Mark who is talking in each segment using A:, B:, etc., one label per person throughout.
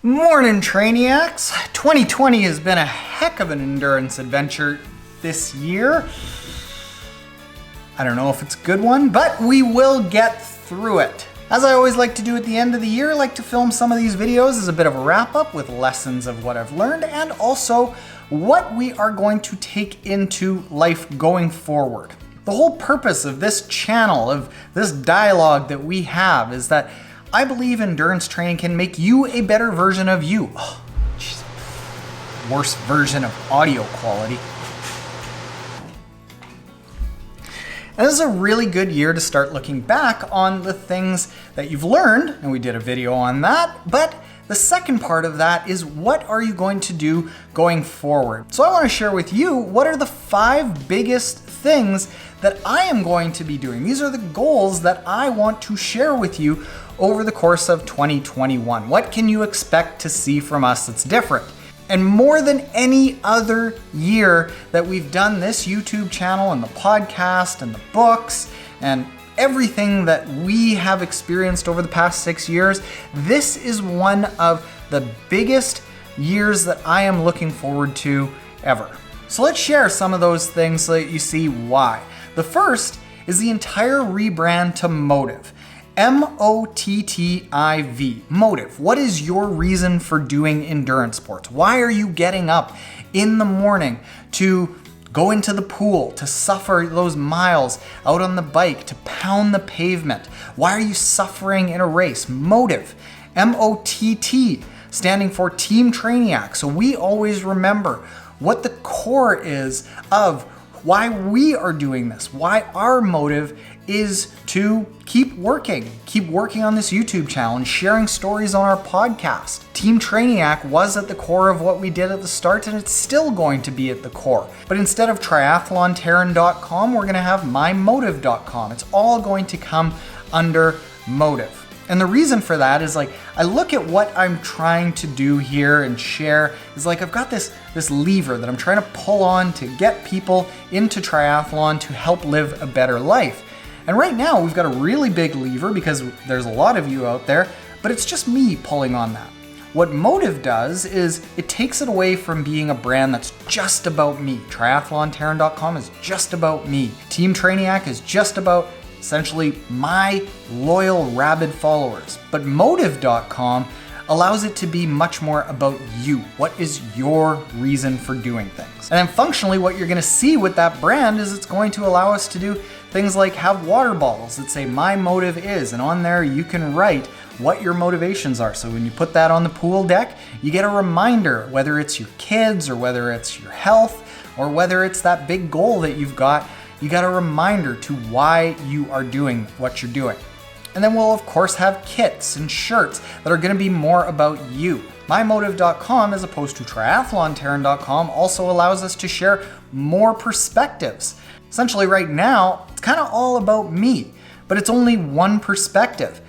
A: Morning, Trainiacs! 2020 has been a heck of an endurance adventure this year. I don't know if it's a good one, but we will get through it. As I always like to do at the end of the year, I like to film some of these videos as a bit of a wrap-up with lessons of what I've learned and also what we are going to take into life going forward. The whole purpose of this channel, of this dialogue that we have, is that I believe endurance training can make you a better version of you. Oh, geez. Worst version of audio quality. And this is a really good year to start looking back on the things that you've learned, and we did a video on that, but the second part of that is what are you going to do going forward? So I want to share with you what are the 5 biggest things that I am going to be doing. These are the goals that I want to share with you over the course of 2021. What can you expect to see from us that's different? And more than any other year that we've done this YouTube channel and the podcast and the books and everything that we have experienced over the past 6 years, this is one of the biggest years that I am looking forward to ever. So let's share some of those things so that you see why. The first is the entire rebrand to MōTTIV. MōTTIV, MōTTIV. What is your reason for doing endurance sports? Why are you getting up in the morning to go into the pool, to suffer those miles out on the bike, to pound the pavement? Why are you suffering in a race? MōTTIV, M-O-T-T, standing for Team Trainiac. So we always remember what the core is of why we are doing this, why our motive is to keep working on this YouTube channel and sharing stories on our podcast. Team Trainiac was at the core of what we did at the start, and it's still going to be at the core. But instead of triathlontaren.com, we're gonna have mymottiv.com. It's all going to come under MōTTIV. And the reason for that is I look at what I'm trying to do here and share is I've got this lever that I'm trying to pull on to get people into triathlon to help live a better life. And right now we've got a really big lever because there's a lot of you out there, but it's just me pulling on that. What MōTTIV does is it takes it away from being a brand that's just about me. Triathlontaren.com is just about me. Team Trainiac is just about essentially my loyal rabid followers. But MōTTIV.com allows it to be much more about you. What is your reason for doing things? And then functionally what you're gonna see with that brand is it's going to allow us to do things like have water bottles that say my motive is, and on there you can write what your motivations are. So when you put that on the pool deck, you get a reminder, whether it's your kids or whether it's your health or whether it's that big goal that you've got, you got a reminder to why you are doing what you're doing. And then we'll of course have kits and shirts that are gonna be more about you. MyMōTTIV.com, as opposed to triathlontaren.com, also allows us to share more perspectives. Essentially right now, it's kind of all about me, but it's only one perspective.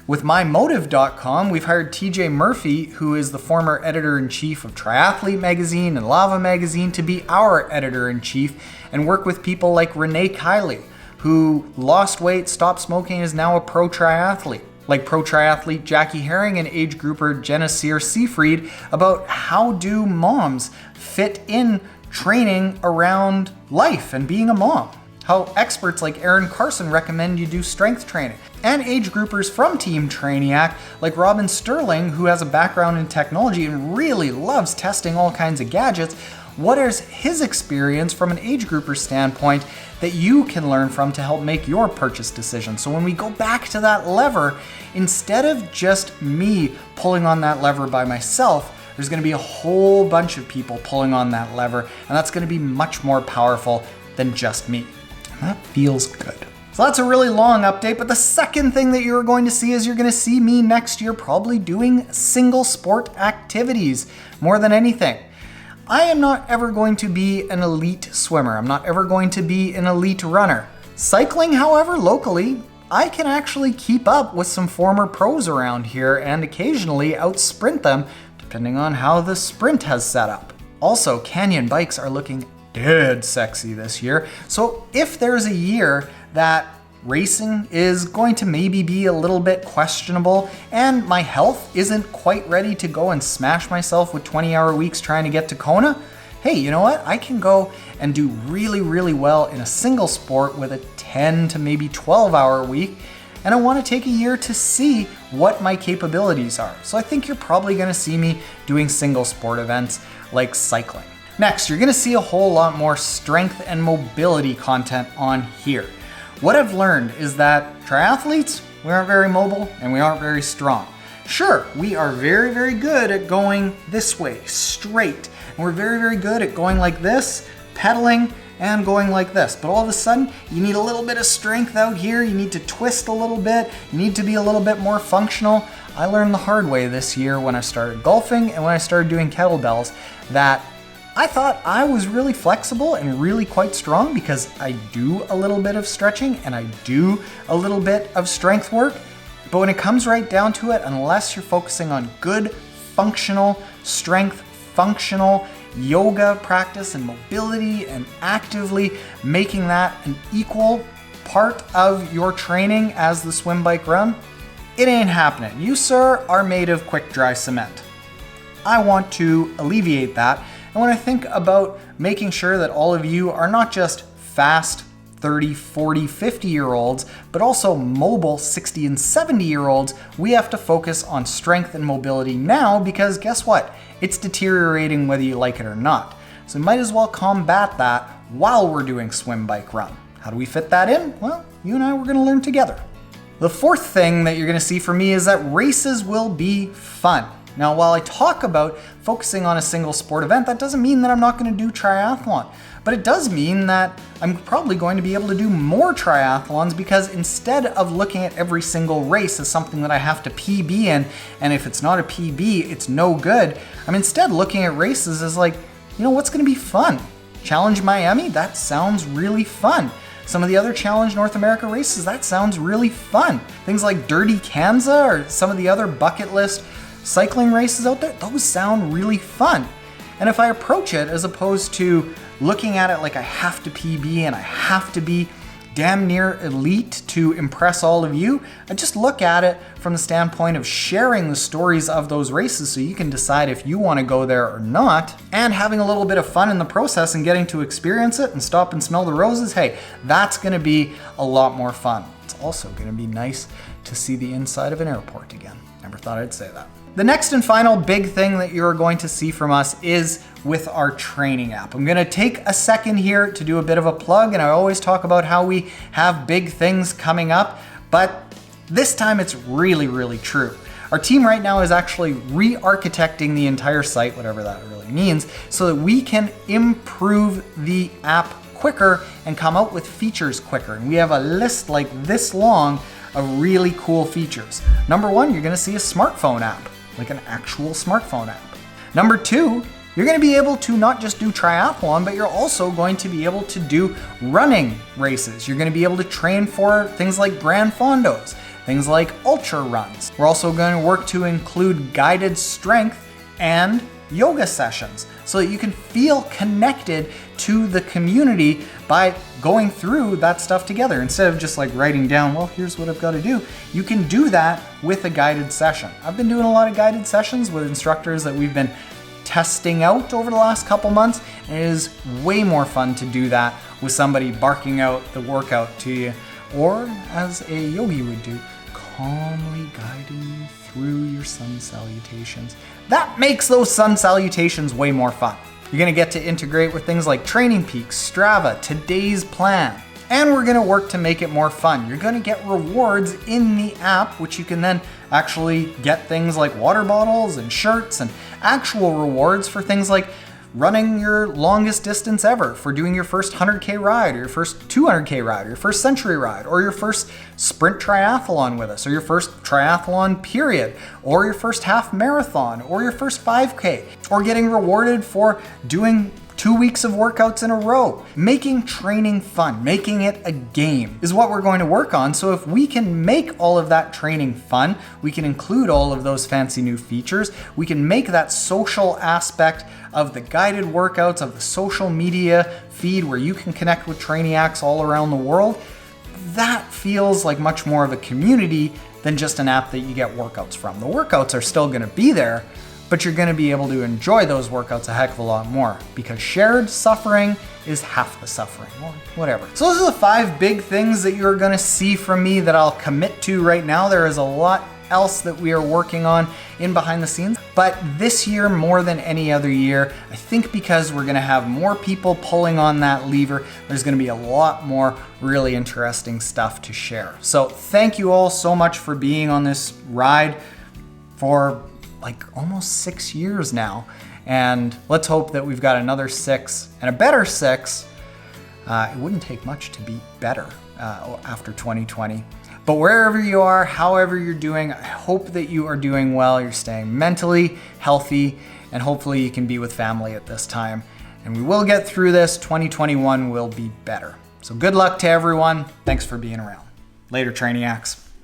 A: With MyMōTTIV.com, we've hired TJ Murphy, who is the former editor-in-chief of Triathlete magazine and Lava magazine, to be our editor-in-chief and work with people like Renee Kiley, who lost weight, stopped smoking, is now a pro triathlete. Like pro triathlete Jackie Herring and age grouper Jenna Sear-Seafried about how do moms fit in training around life and being a mom. How experts like Aaron Carson recommend you do strength training. And age groupers from Team Trainiac like Robin Sterling, who has a background in technology and really loves testing all kinds of gadgets. What is his experience from an age grouper standpoint that you can learn from to help make your purchase decision? So when we go back to that lever, instead of just me pulling on that lever by myself, there's gonna be a whole bunch of people pulling on that lever, and that's gonna be much more powerful than just me. And that feels good. So that's a really long update, but the second thing that you're going to see is you're gonna see me next year probably doing single sport activities more than anything. I am not ever going to be an elite swimmer. I'm not ever going to be an elite runner. Cycling, however, locally, I can actually keep up with some former pros around here and occasionally outsprint them, depending on how the sprint has set up. Also, Canyon bikes are looking dead sexy this year. So if there's a year that racing is going to maybe be a little bit questionable and my health isn't quite ready to go and smash myself with 20-hour weeks trying to get to Kona, hey, you know what? I can go and do really, really well in a single sport with a 10 to maybe 12-hour week. And I want to take a year to see what my capabilities are. So I think you're probably going to see me doing single sport events like cycling. Next, you're going to see a whole lot more strength and mobility content on here. What I've learned is that triathletes, we aren't very mobile and we aren't very strong. Sure, we are very, very good at going this way, straight. And we're very, very good at going like this, pedaling, and going like this. But all of a sudden, you need a little bit of strength out here. You need to twist a little bit. You need to be a little bit more functional. I learned the hard way this year when I started golfing and when I started doing kettlebells that I thought I was really flexible and really quite strong because I do a little bit of stretching and I do a little bit of strength work. But when it comes right down to it, unless you're focusing on good, functional strength, functional yoga practice and mobility and actively making that an equal part of your training as the swim, bike, run, it ain't happening. You, sir, are made of quick, dry cement. I want to alleviate that. And when I think about making sure that all of you are not just fast 30, 40, 50-year-olds, but also mobile 60 and 70-year-olds, we have to focus on strength and mobility now because guess what? It's deteriorating whether you like it or not. So we might as well combat that while we're doing swim, bike, run. How do we fit that in? Well, you and I, we're gonna learn together. The fourth thing that you're gonna see from me is that races will be fun. Now, while I talk about focusing on a single sport event, that doesn't mean that I'm not gonna do triathlon. But it does mean that I'm probably going to be able to do more triathlons because instead of looking at every single race as something that I have to PB in, and if it's not a PB, it's no good, I'm instead looking at races as like, you know, what's gonna be fun? Challenge Miami? That sounds really fun. Some of the other Challenge North America races, that sounds really fun. Things like Dirty Kanza or some of the other bucket list cycling races out there, those sound really fun. And if I approach it as opposed to looking at it like I have to PB and I have to be damn near elite to impress all of you, I just look at it from the standpoint of sharing the stories of those races so you can decide if you want to go there or not, and having a little bit of fun in the process and getting to experience it and stop and smell the roses. Hey, that's going to be a lot more fun. It's also going to be nice to see the inside of an airport again. Never thought I'd say that. The next and final big thing that you're going to see from us is with our training app. I'm gonna take a second here to do a bit of a plug, and I always talk about how we have big things coming up, but this time it's really, really true. Our team right now is actually re-architecting the entire site, whatever that really means, so that we can improve the app quicker and come out with features quicker. And we have a list like this long of really cool features. Number one, you're gonna see a smartphone app, like an actual smartphone app. Number two, you're gonna be able to not just do triathlon, but you're also going to be able to do running races. You're gonna be able to train for things like Grand Fondos, things like ultra runs. We're also going to work to include guided strength and yoga sessions so that you can feel connected to the community by going through that stuff together. Instead of just like writing down, well, here's what I've got to do. You can do that with a guided session. I've been doing a lot of guided sessions with instructors that we've been testing out over the last couple months, and it is way more fun to do that with somebody barking out the workout to you, or as a yogi would do, calmly guiding you through your sun salutations. That makes those sun salutations way more fun. You're gonna get to integrate with things like Training Peaks, Strava, Today's Plan, and we're gonna work to make it more fun. You're gonna get rewards in the app, which you can then actually get things like water bottles and shirts and actual rewards for things like running your longest distance ever, for doing your first 100K ride, or your first 200K ride, or your first century ride, or your first sprint triathlon with us, or your first triathlon period, or your first half marathon, or your first 5K, or getting rewarded for doing 2 weeks of workouts in a row. Making training fun, making it a game is what we're going to work on. So if we can make all of that training fun, we can include all of those fancy new features, we can make that social aspect of the guided workouts, of the social media feed where you can connect with Trainiacs all around the world. that feels like much more of a community than just an app that you get workouts from. The workouts are still gonna be there, but you're gonna be able to enjoy those workouts a heck of a lot more because shared suffering is half the suffering, or whatever. So those are the 5 big things that you're gonna see from me that I'll commit to right now. There is a lot else that we are working on in behind the scenes, but this year more than any other year, I think because we're gonna have more people pulling on that lever, there's gonna be a lot more really interesting stuff to share. So thank you all so much for being on this ride for like almost 6 years now. And let's hope that we've got another 6 and a better 6. It wouldn't take much to be better after 2020. But wherever you are, however you're doing, I hope that you are doing well. You're staying mentally healthy, and hopefully you can be with family at this time. And we will get through this. 2021 will be better. So good luck to everyone. Thanks for being around. Later, Trainiacs.